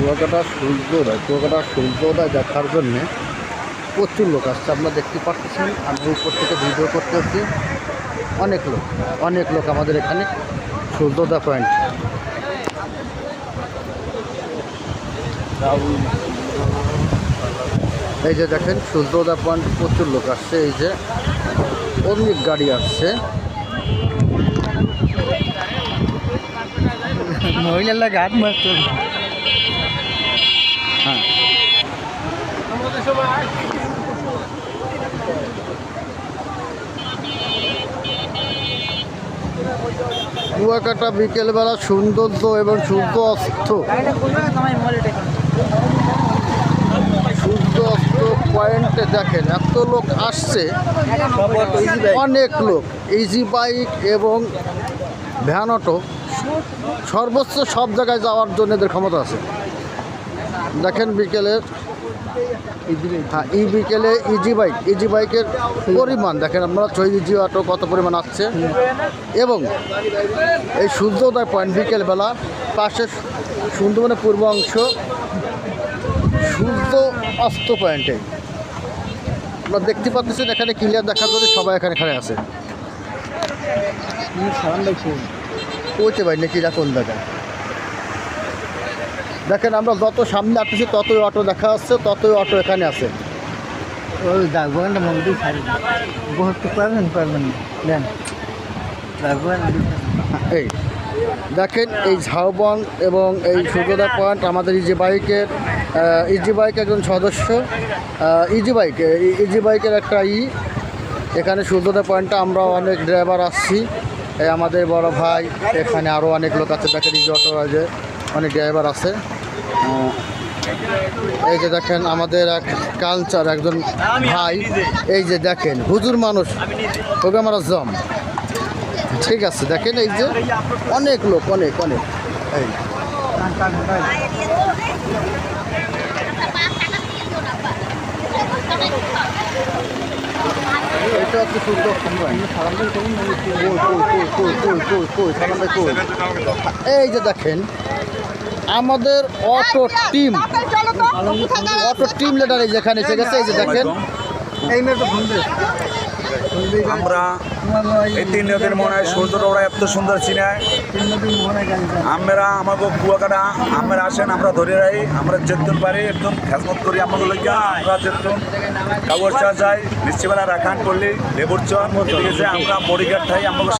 কুয়াকাটা সূর্যোদয় দেখার জন্যে প্রচুর লোক আসছে। আপনারা দেখতে পাচ্ছেন, আমি উপর থেকে ভিডিও করতেছি। অনেক লোক আমাদের এখানে সূর্যোদয় পয়েন্ট। এই যে দেখেন সূর্যোদয় পয়েন্ট প্রচুর লোক আসছে। এই যে অনেক গাড়ি আসছে। মহিলারা ঘাট মারতো। হ্যাঁ, কুয়াকাটা বিকেলবেলা সৌন্দর্য এবং সূর্য অস্ত পয়েন্টে দেখেন এত লোক আসছে, অনেক লোক। ইজি বাইক এবং ভ্যান অটো সর্বোচ্চ সব জায়গায় যাওয়ার জন্য এদের ক্ষমতা আছে। দেখেন বিকেলের বিকেলে ইজি বাইকের পরিমাণ দেখেন আপনারা। ইজি অটো কত পরিমাণ আসছে। এবং এই সূর্যোদয় পয়েন্ট বিকেলবেলা পাশে সুন্দরবনের পূর্ব অংশ সূর্য অস্ত পয়েন্টে আপনারা দেখতে পাচ্ছেন। এখানে ক্লিয়ার দেখার জন্য সবাই এখানে আছে। পৌঁছে পাই নাকি কোন জায়গায় দেখেন। আমরা যত সামনে আসতেছি ততই অটো দেখা যাচ্ছে, ততই অটো এখানে আছে। ওই ডাকবাগানটা মন্দির ছাড়ি বসতে পারবেন এই দেখেন এই ঝাউবন এবং এই সূর্যোদয় পয়েন্ট আমাদের ইজি বাইক একজন সদস্য। ইজি বাইকের একটা এখানে সূর্যোদয় পয়েন্টটা আমরা অনেক ড্রাইভার আসছি। এই আমাদের বড় ভাই, এখানে আরও অনেক লোক আছে। দেখেন ইজি অটো যে অনেক ড্রাইভার আছে। এই যে দেখেন আমাদের এক কালচার একজন ভাই, এই যে দেখেন হুজুর মানুষ ওকে আমরা জম। ঠিক আছে, দেখেন এই যে অনেক লোক অনেক এই এটা হচ্ছে সূর্য। এই যে দেখেন আমাদের অটো টিম লিডার যেখানে এসে গেছে। এই যে দেখেন আমরা এই 3 নদীর মনে হয় সূর্যটা ওরা এত সুন্দর চিনায়। আমরা আমাকে কুয়াকাটা আমরা আসেন, আমরা ধরে রাখি, আমরা যেতুন পারি একদম খেজমত করি। আমাকে লইয়া আমরা যেতুন কাগজ চা যাই, মিষ্টিবেলা রাখান করলি লেবুর চর আমরা বডিগার্ড থাই। আমাকে